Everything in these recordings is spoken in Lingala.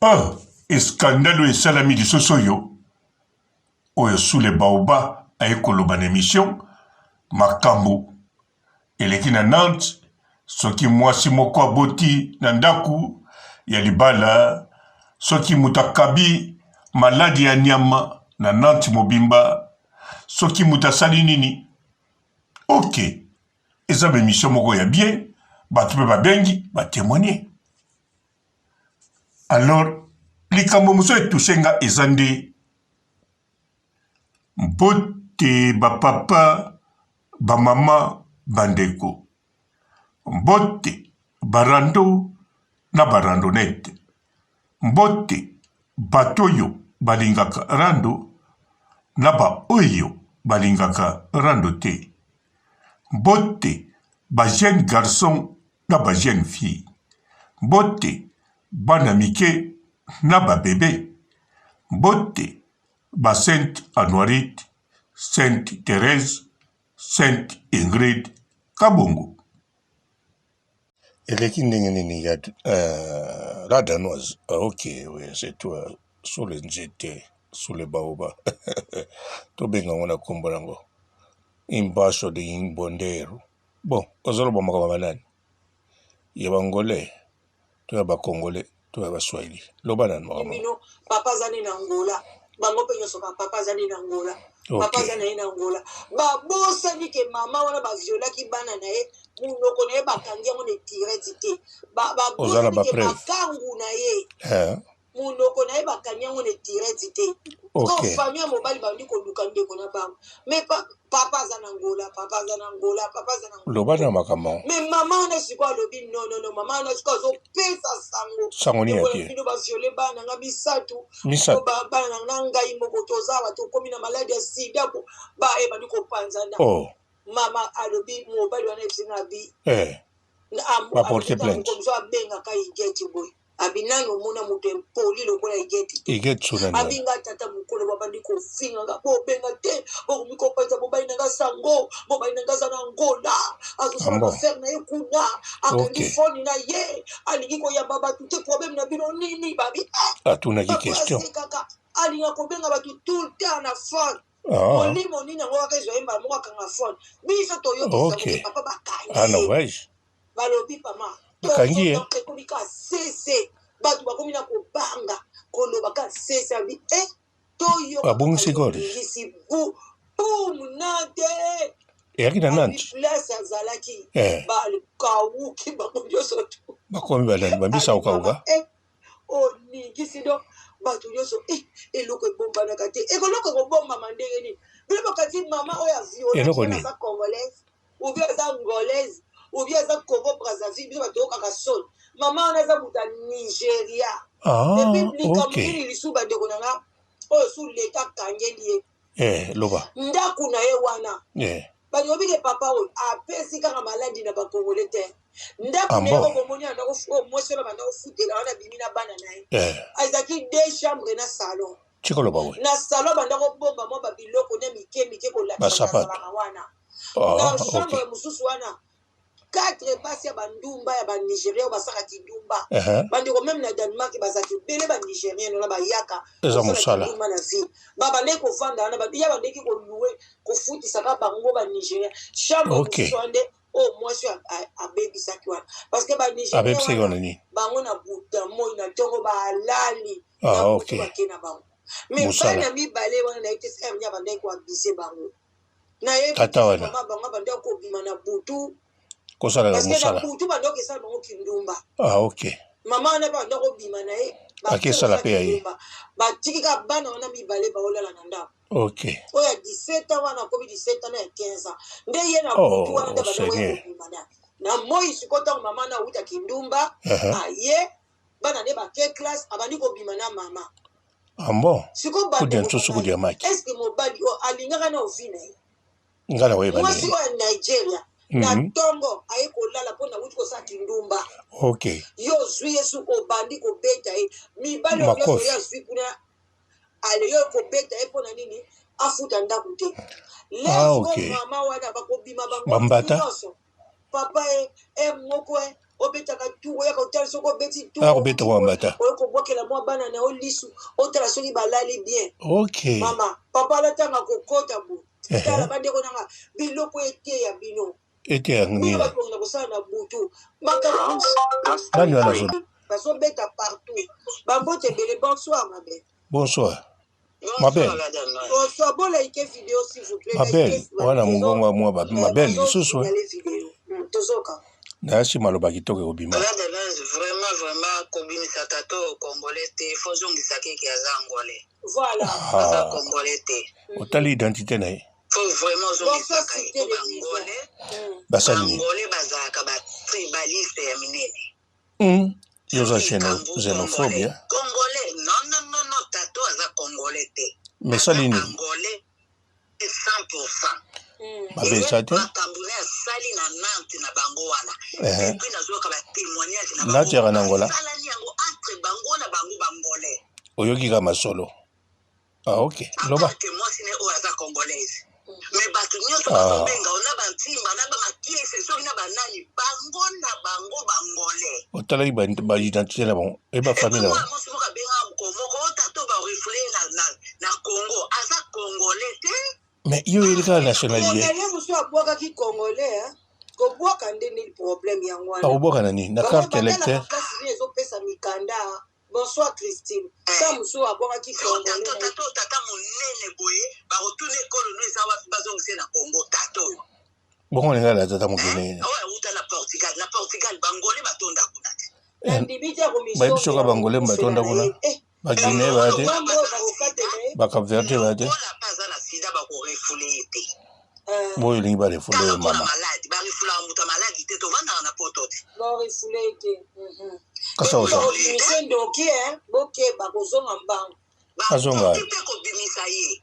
Ah, escandale et salami de sosoyo. Oyo sous les baobas a ekoloba na émission. Makambo. Eleki na Nantes. Soki mwasi moko aboti na ndaku ya libala. Soki mutakabi maladi ya nyama na Nantes mobimba. Soki mutasali nini. Ok. Eza ba émission moko ya bien. Batu pe babengi ba témoigner. Alors, likambo moso etouche nga eza nde mbote bapapa bamama bandeko, mbote barando na barandonete, mbote bato oyo balingaka rando na baoyo balingaka rando te, mbote bajeune garçon na bajeune fille, mbote bana mike na babebe, mbote ba Sainte Anoirite, Sainte Thérèse, Sainte Ingrid Kabongo. Eleki ndenge nini ya la danoise. Ah, ok, oui, c'est toi. Sous le nzete, sous le baoba. Tobenga wana kombo nango. Imbaso de imbondero. Bon, ozolo bomaka bamanani. Yeba ngolais. Toya ba congolais, toya ba swahili. Loba nan mama. Mino papa zani na Angola. Bango pe nyoso papa zani na Angola. Papa zani na Angola. Ba bosa ni ke mama wana ba viola ki bana na ye. Munoko na ye bakangi yango ne tire tite. Ba bosa ni ke bakangu na ye. Munoko na ye bakangi yango ne tire tite. Ko famille mobali ba ndi ko luka ndeko na bango. Mais papa zana Angola, papa zana Angola, papa zana Angola. Loba na makamo. Mais maman na siko lobi non, maman na siko zo pesa sango. Sangoni ya tie. Bino ba violé bana nga bisatu. Misatu. Ba bana nga ngai moko tozawa to komi na maladi ya sida ko ba e ba ndiko panzana. Oh. Mama alobi mobali wana esinga bi. Ba porter plainte. Comme ça benga ka igeti boy. Abinano muna mutu empoli lokola igeti. Igeti sunani. Abinga tata mukolo babandi ko finga nga bo benga te. Bo miko pesa bobai nanga sango, bobai nanga sana Angola. Azo sana faire na ekuna. Akendi foni na ye. Alingi ko ya baba tout problème na bino nini babi. Atuna ki question. Alinga ko benga batu tout le temps na fone. Molimo nini ngo akezo emba mo akanga fone. Biso to yo papa bakanye. Ah no ouais. Balobi pama. Kangi Ekonika sese batu bakomina kobanga koloba ka sese abi toyo abungisi gori isi bu munate yakina nanti place azalaki bali kawuki bakonjo soto bakomi balani bambisa ukauga oni gisido batu yoso eloko ebomba na kate ekoloko kobomba mandenge ni bilo kati mama oya viola za congolaise ou bien za angolaise ou bien ça Congo Brazzaville bien bato kaka sol maman on a buta Nigeria depuis likamukiri lisuba de konanga o sous l'état kangeli loba ndaku na ye wana bani obike papa o apesi kaka maladi na ba congolais te ndaku ne ko monia ndako fo mwesela banda ofutela wana bimina bana na ye azaki deux chambres na salon chikolo bawe na salon banda ko bomba mo ba biloko ne mike ko la wana na chambre mususu wana 4 passes ya bandumba ya ba Nigeria ou basaka kindumba bandi ko même na Danemark basaki bele ba Nigerien na ba yaka eza musala na vie baba ne ko vanda na ba ya ba ndeki ko louer ko futi saka bango ba Nigeria chambre sonde o moi sur a baby sakwa parce que ba Nigeria bango na buta moi na tongo ba lali bakena bango mais pas na mi balé wana na ite sem ya ba ndeki ko abise bango na ye mama bango ba ndeko bima na butu kosala la musala parce que na bango kesala bango kindumba ok mama na ba ndako bima na ye akesala pe ye ba tikika bana wana mibale ba olala na ndako ok oya 17 ans wana ko 17 ans na 15 ans nde ye na butu wana ba ndako bima na moi sikota mama na uta kindumba aye bana ne ba ke class abandi ko bima na mama bon siko ba kudia maki est-ce que mobali o alingaka na ofina ngala we ba moi si wa Nigeria na tongo aye kolala pona wuti ko sa kindumba okay yo zwi yesu obandi ko beta mibali yo ya zwi kuna ale yo ko beta pona nini afuta ndaku te leo mama wana bakobima bango bambata papa moko obeta ka tu ya ko tanso ko beti tu ko beta wa mbata ko okela mwa bana na olisu otala soki balali bien. Ok. Mama, papa la tanga kokota bu. Tala bandeko nanga biloko ete ya bino. Ete ya nini? Bino batonga kosala na butu. Makambo. Nani wana zone? Baso beta partout. Bambote bele bonsoir ma belle. Bonsoir. Ma belle. Bonsoir, bon like vidéo s'il vous plaît. Ma belle, wana mungongo mwa ba. Ma belle, lisusu. Tozoka. Nasi maloba kitoko obima. Vraiment kobimisa tato congolais te fozongisa keke aza angolais. Voilà. Congolais te. Otali identité na ye. Faut vraiment zongisa keke angolais. Basali. Angolais bazaka ba tribaliste ya minene. Yoza xénophobie. Congolais, non, tato aza congolais te. Mais salini. Angolais 100%. Mabe sate. Bakambune asali na Nantes na bango wana. Puis nazoka ba témoignage na bango. Natera na Angola. Salani yango entre bango na bango bangolais. Oyoki kama solo. Ah ok. Loba. Que moi sine o aza congolaise. Mais batu nyoto babenga ona bantimba na ba makiese so na banani bango na bango bangolais. Otala ba identité na bon. E ba famille na. Moi so ka benga moko tato ba reflet na Congo aza congolais te. Mais yo il ka nationalité. Congolais muso aboka ki congolais hein. Ko boka ndeni problème yango wana. Aboka nani na carte électeur. Kasi ezo pesa mikanda. Bonsoir Christine. Ça muso aboka ki congolais. Tata monene boye ba retourner école no eza wa bazongise na Congo tato. Bongo nga la tata mokene. Ouais, uta na Portugal bangolais batonda kuna. Ndibita commission. Ba biso ka bangolais batonda kuna. Ba Guinée ba te. Ba Cap Verde ba te. Boyo lingi ba refule mama. Malade, ba refule muta malade te to vanda na poto. Ba refule te. Kasa oza. Commission ndoki boke ba kozonga mbango. Azonga. Ko bimisa ye.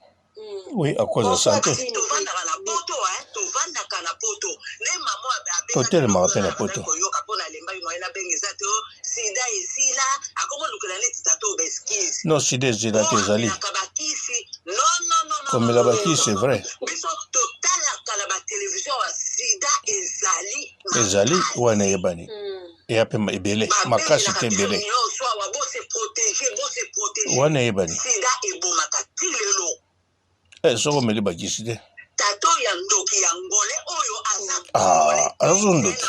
Oui, à cause de santé. To vanda na poto to vanda kana poto. Ne mama abe. Hotel ma rappelle poto. Yo kapona lemba yo na bengeza to sida esila akomo lukela neti tato beskis. Non, sida esila te zali. Non. Comme la baki c'est vrai. Biso total la ba télévision sida ezali. Ezali wana yebani. Et après ebele makasi te ebele. Wana yebani. Sida ebomaka tilelo. Soko meli bakisi te. Tato ya ndoki ya ngole oyo aza azondoki.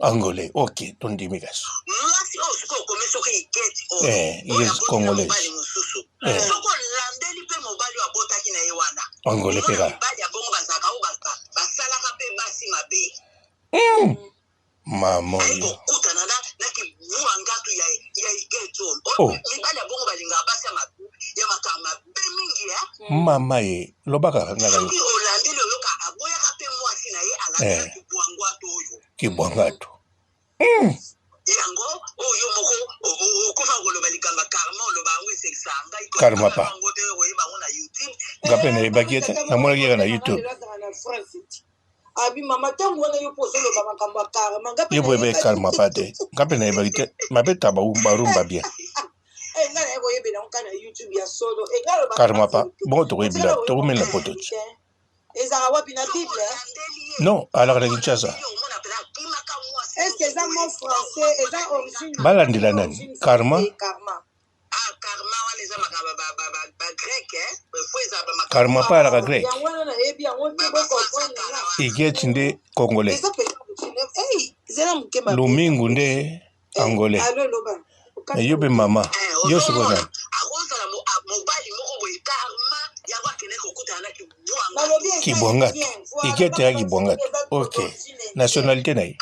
Angolais, ok, tondi migas. Mwasi osuko komiso ke iketi o. Yes, Congolais. Soko landeli pe mobali wa bota kina yewana. Angolais pega. Mobali ya bongo bazaka o basala ka pe basi mabe. Mama yo. Okutana na ki buangatu ya iketo. Mibali ya bongo balinga basi ya makama be mingi ya. Mama ye, lobaka ngala yo. Olandeli oyoka aboya ka pe mwasi na ye alanda ki buangatu oyo. Ki buangatu. Yango oyo moko okufa koloba likamba karma oloba ngo esexanga karma pa ngote oyeba ngo na YouTube ngapene baketa namona yeka na YouTube abi mama tangu wana yo poso loba makamba karma ngapene yebo be karma pa te ngapene baketa mabeta ba rumba bien ngana yebo yebe na nkana YouTube ya solo ngalo karma pa bon to ebila to mena poto ezaka wapi na Bible non ala kana Kinshasa. Est-ce que ça mon français et ça origine balandila nani karma karma wale za makaba ba grec karma pa la grec igeti nde congolais lumingu nde angolais yobe mama yo sokona kibwangatu igeti ya kibwangatu ok nationalité naye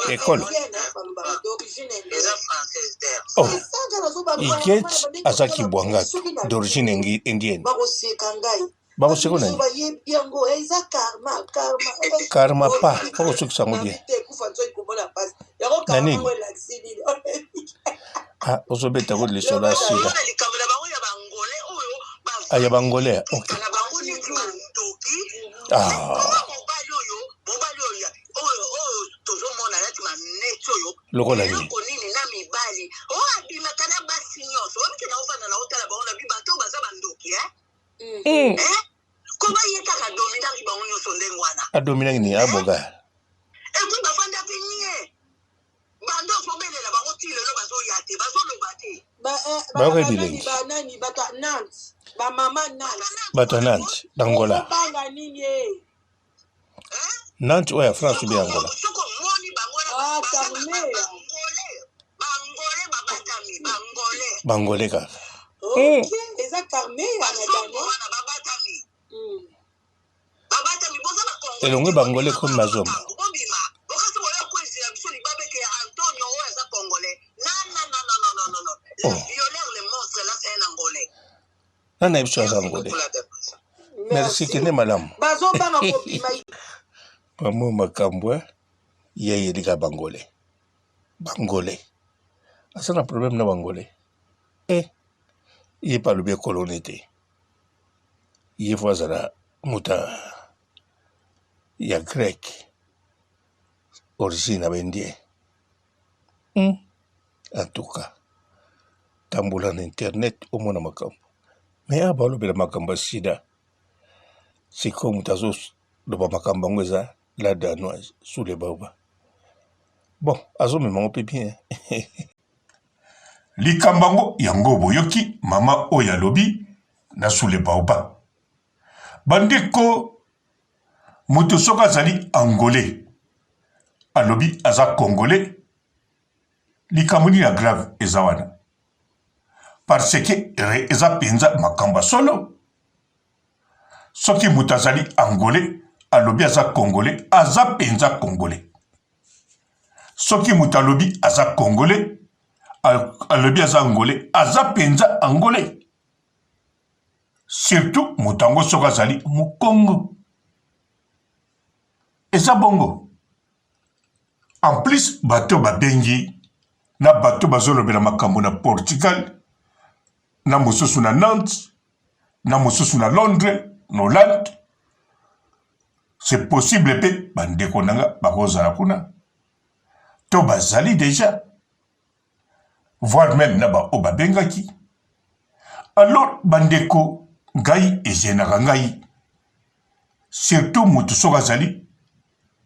école oh igeti aza kibwangatu d'origine indienne bakoseko nani karma pa bakosukisa ngo bien nani ozobeta ko lisolo ya sida aya bangolais ok lokola nini adominaki nini aboga te bazoloba te bakoyebi banani bato ya Nantes bamama Nantes bato ya Nantes d'Angola banga nini ye Nantes oyo ya France obi Angola soko moni bango bangole babatami bangole kaka eza Carmé wana dano babatami boza bakongo elongwe bangole komi mazomba bobima okasi boya kwezela biso libabeke ya Antonio oyo aza congolais non violeur le monstre là c'est un angolais nana yebiso aza angolais merci kende malamu bazobanga kobima pamo makambo ye yelika bangole asa na problème na bangole ye pa lobi ekoloni te ye fo azala muta ya grec origine ya baindien en tout cas tambola na internet omona makambo me aba olobela makambo ya sida sikoyo moto azoloba makambo yango eza la danoise sous les baobas bon azomema ngo mpe bien likambango yango boyoki mama oyo alobi na sous les baobas bandeko moto soki azali angolais alobi aza congolais likambo nini ya grave eza wana parce que eza mpenza makambo ya solo soki moto azali angolais alobi aza congolais aza mpenza congolais soki moto alobi aza congolais alobi aza angolais aza mpenza angolais surtout moto yango soki azali mokongo eza bongo en plus bato babengi na bato bazolobela makambo na Portugal na mosusu na Nantes na mosusu na Londres na Hollande c'est possible mpe bandeko nanga bakozala kuna to bazali déjà voire même na bao babengaki alors bandeko ngai ezenaka ngai surtout moto soki azali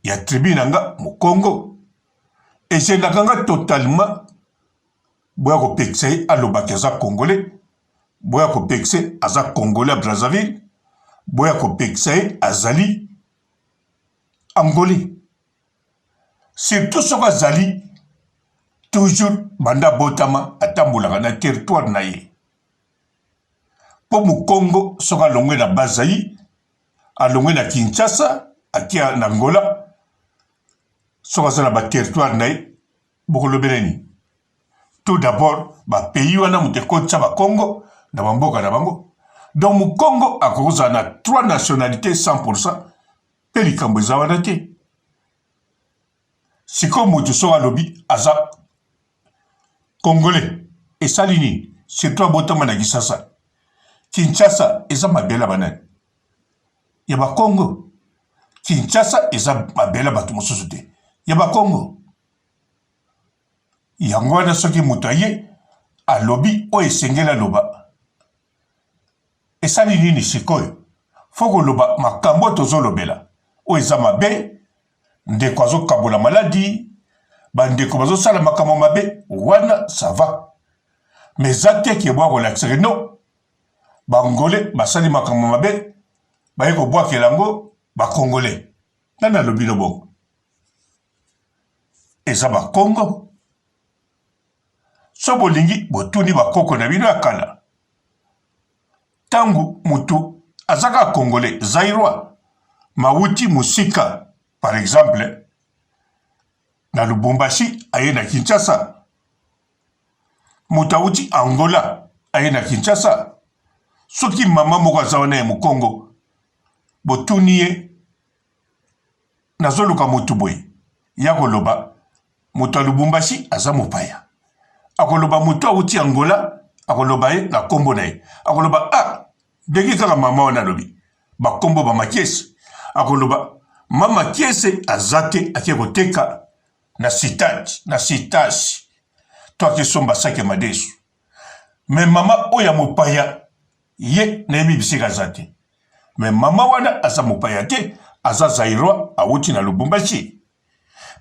ya tribu na nga mokongo ezenaka nga totalement boya kopekisa ye alobaki aza congolais boya kopekisa ye aza congolais ya Brazzaville boya kopekisa ye azali angolais surtout soki azali toujours banda botama atambolaka na territoire na ye mpo mokongo soki alongwe na Bazaï alongwe na Kinshasa akia na Angola soki aza na baterritoire na ye bokolobela nini tout d'abord bapays wana moto ekotisa bakongo na bamboka na bango donc mokongo akozala na 3 nationalités 100% mpe likambo eza wana te sikoyo moto soki alobi aza congolais esali nini surtout abotama na Kinshasa Kinshasa eza mabele banani ya bakongo Kinshasa eza mabele bato mosusu te ya bakongo yango wana soki moto aye alobi oyo esengeli aloba esali nini sikoyo fo koloba makambo tozolobela oyo eza mabe ndeko azokabola maladi bandeko bazosala makambo mabe wana ça va mais eza te ke bwa kolakisaka non bangolais basali makambo mabe baye kobwakela yango bakongolais nani alobi no bongo eza bakongo so bolingi botuni bakoko na bino ya kala ntango motu azaka congolais zairwa mawuti mosika par exemple na Lubumbashi aye na Kinshasa moto awuti Angola aye na Kinshasa soki mama moko aza wana ya mokongo botuni ye nazoluka motu boye ya koloba moto ya Lubumbashi aza mopaya akoloba moto awuti Angola akoloba ye na kombo na ye akoloba ndenge kaka mama wana alobi bakombo bamakiese akoloba mama kiese aza te ake koteka na sitashi to akesomba sake madesu me mama oyo ya mopaya ye nayebi bisika aza te me mama wana aza mopaya te aza zairwa awuti na Lubumbashi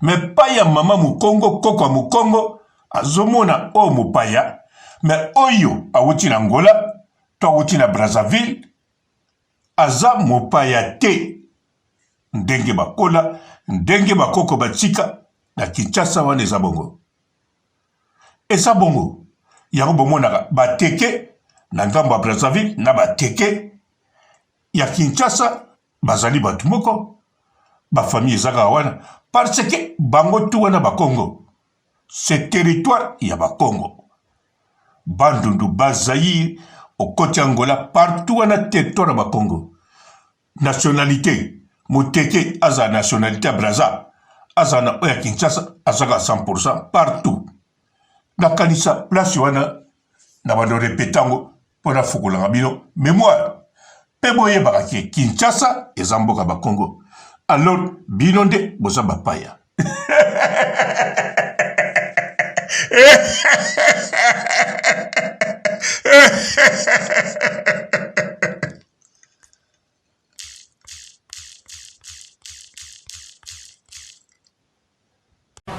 me pa ya mama mokongo koko ya mokongo azomona o mopaya mais oyo awuti na Angola to awuti na Brazzaville aza mopaya te ndenge bakola ndenge bakoko batika na Kinshasa wana eza bongo eza bongo yango bomonaka bateke na ngambo ya Brazzaville na bateke ya Kinshasa bazali batu moko bafamille ezaka wana parce que bango tu wana bakongo c'est territoire ya bakongo Bandundu Bazaïr au côté Angola partout wana territoire ya bakongo nationalité moteke aza nationalité ya Brazza aza na oya Kinshasa azaka 100% partout nakanisa place wana na bando repetango pona fukulanga bino mémoire pe boyebaka ke Kinshasa eza mboka bakongo alors bino nde boza bapaya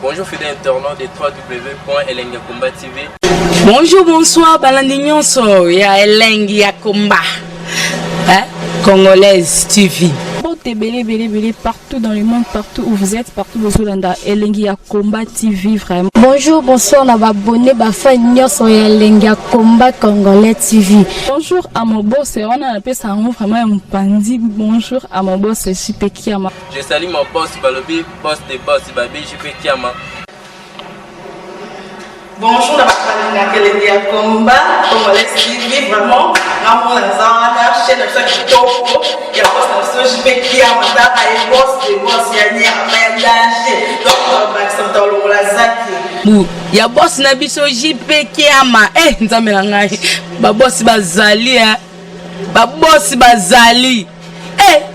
Bonjour fidèles internautes de www.elengiakomba TV. Bonjour, bonsoir, balandi nyonso ya Elengi ya Komba. Congolaise TV. Belé partout dans le monde, partout où vous êtes, partout où vous êtes, Elengi ya Komba TV vraiment. Bonjour, bonsoir, na abonné bafa nyonso ya Elengi ya Komba Congolais TV. Bonjour à mon boss, on a appelé ça vraiment un pandi. Bonjour à mon boss, JP Kiama. Je salue mon boss Balobi, boss des boss Babi, JP Kiama. Bonjour, na Elengi ya Komba Congolais TV vraiment. Namo na zana chaîne de chaque topo. Il y a boss na JP Kiama, ta ay boss des boss ya ni amélange. Donc on va dans la zaki. Ya boss na biso JP Kiama nzambe na ngai ba boss bazali ba boss bazali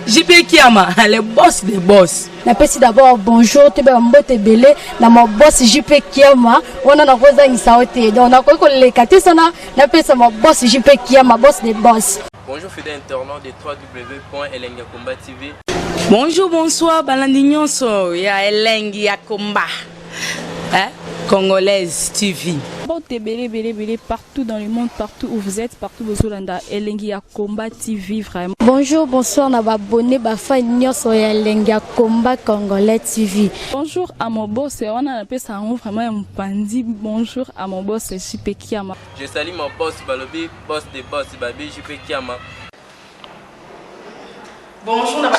JP Kiama le boss des boss. Napesi d'abord bonjour te ba mbote belé na mo boss JP Kiama wana na koza ngisaote donc na ko lekate sana napesa mo boss JP Kiama boss des boss. Bonjour fidèles internautes de www.elengiakomba TV. Bonjour, bonsoir, balandi nyonso ya Elengi ya Komba. Congolaise TV. Belé partout dans le monde, partout où vous êtes, partout où vous êtes, Elengi ya Komba TV vraiment. Bonjour, bonsoir, na abonné bafa nyonso ya Elengi ya Komba Congolais TV. Bonjour à mon boss, on a appelé ça vraiment un pandi. Bonjour à mon boss, JP Kiama. Je salue mon boss Balobi, boss des boss Babi, JP Kiama. Bonjour, na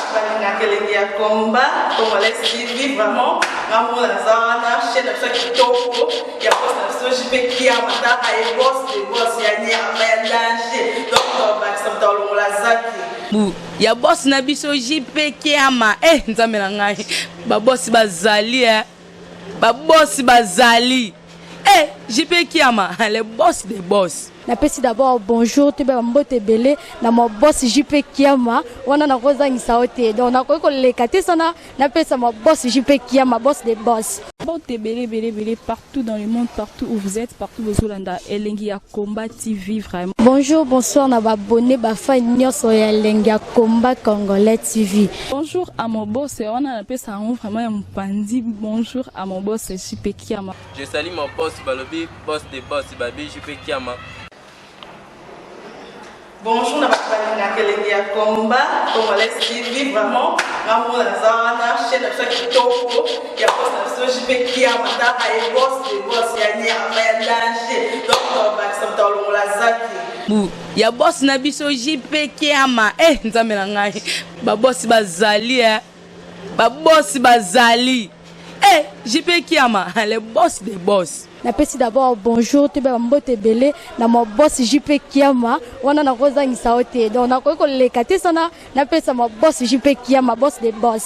Elengi ya Komba Congolais TV vraiment. Namo na zana chaîne de chaque topo. Il y a boss na JP Kiama, ta ay boss des boss ya ni amélange. Donc on va dans la zaki. Ya boss na biso JP Kiama nzambe na ngai ba boss bazali ba boss bazali JP Kiama le boss des boss. Napesi d'abord bonjour te ba mbote belé na mo boss JP Kiama wana na koza ngisaote donc na ko lekate sana napesa mo boss JP Kiama boss des boss. Belé partout dans le monde, partout où vous êtes, partout où vous êtes, Elengi ya Komba TV vraiment. Bonjour, bonsoir, na abonné bafa nyonso ya Elengi ya Komba Congolais TV. Bonjour à mon boss, on a appelé ça vraiment un pandi. Bonjour à mon boss, JP Kiama. Je salue mon boss Balobi, boss des boss Babi, JP Kiama. Bonjour, na Elengi ya Komba Congolais TV vraiment. Namo na zana chaîne de chaque topo. Il y a boss na JP Kiama, ta ay boss des boss ya ni amélange. Donc on va dans la zaki. Ya boss na biso JP Kiama nzambe na ngai ba boss bazali ba boss bazali JP Kiama le boss des boss. Napesi d'abord bonjour te ba mbote belé na mo boss JP Kiama wana na koza ngisaote donc na ko lekate sana napesa mo boss JP Kiama boss des boss.